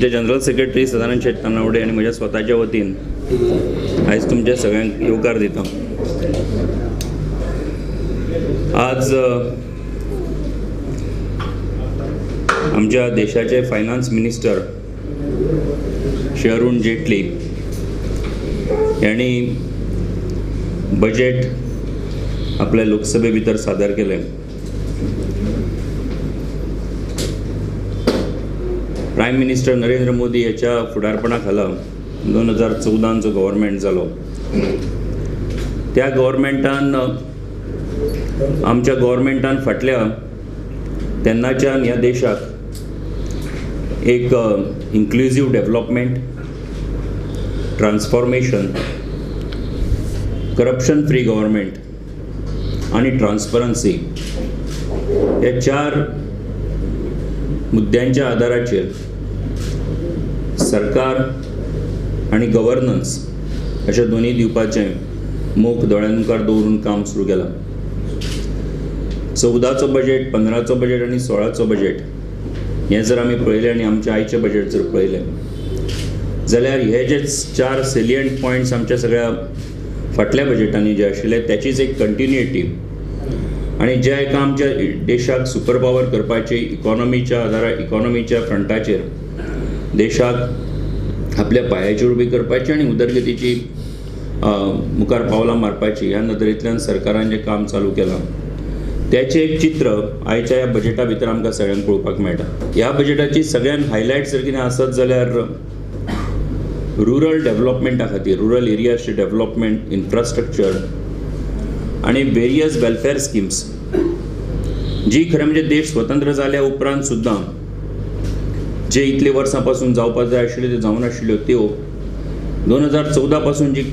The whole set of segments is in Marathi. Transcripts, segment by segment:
आमचे जनरल सेक्रेटरी सदानंद शेट तानावडे आणि म्हज्या स्वताच्या वतीन आयज तुमच्या सगळ्यांक येवकार दिता. आज आमच्या देशाचे फायनान्स मिनिस्टर श्री अरुण जेटली यांनी बजेट आपल्या लोकसभे भितर सादर केले. प्रायम मिनिस्टर नरेंद्र मोदी याच्या फुडारपणाखाला 2014 जो गव्हर्मेंट जालो, त्या गव्हर्मेंटान आमच्या गव्हर्मेंटान फाटल्या तेन्नाच्यान ह्या देशाक एक inclusive development, transformation, corruption free government आणि ट्रान्सपरन्सी या 4 मुद्द्यांच्या आधाराचेर सरकार आणि गव्हर्नन्स अशें दोन्ही दिवपाचें मोख दोळ्यां मुखार दवरून काम सुरू केलां. 14चो बजेट, 15चो बजेट आणि 16चो बजेट हे जर आमी पळयलें आणि आमच्या आयचे बजेट जर पळयलें जाल्यार हे जे 4 सेलियंट पॉयंट्स आमच्या सगळ्या फाटल्या बजेटांनी जे आशिल्ले त्याचीच एक कंटिन्युटी आणि जे एका आमच्या देशाक सुपर पावर करपाची, इकॉनॉमीच्या फ्रंटाचेर देशाक आपल्या पांयाचेर उबी करपाची आणि उदरगतीची मुखार पावलां मारपाची ह्या नदरेंतल्यान सरकारान जें काम चालू केलां त्याचें एक चित्र आयच्या ह्या बजेटा भितर आमकां सगळ्यांक पळोवपाक मेळटा. ह्या बजेटाची सगळ्यान हायलायट जर कितें आसत जाल्यार रुरल डेव्हलपमेंटा खातीर, रुरल एरियाचे डेव्हलपमेंट, इन्फ्रास्ट्रक्चर आणि वेरियस वेलफेअर स्किम्स जी खरें म्हणजे देश स्वतंत्र जाल्या उपरांत सुद्दां जे इतले वर्सां पासून जावपाक जाय आशिल्ल्यो त्यो जावं नाशिल्ल्यो त्यो 2014 पासून जी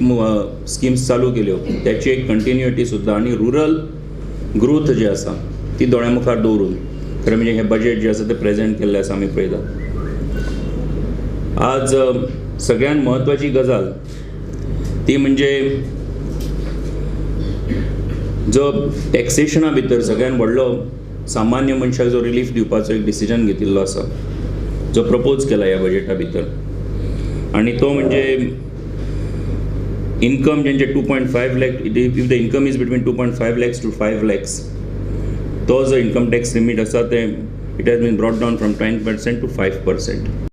स्किम्स चालू केल्यो त्याची एक कंटिन्युटी सुद्दां आणि रुरल ग्रोथ जी आसा ती दोळ्या मुखार दवरून खरें म्हणजे हे बजेट जे आसा ते प्रेजेंट केल्लें आसा आमी पळयतात. आज सगळ्यात महत्वाची गजाल ती म्हणजे जो टॅक्सेशना भितर सगळ्यात व्हडलो सामान्य मनशाक जो रिलीफ दिवपाचो एक डिसिजन घेतिल्लो आसा, जो प्रपोज केला ह्या बजेटा भितर, आणि तो म्हणजे इन्कम जेंचे 2.5 lakh, if the income is between 2.5 lakhs to 5 lakhs, तो जो इन्कम टॅक्स लिमीट आसा ते it has been brought down from 10% to 5%.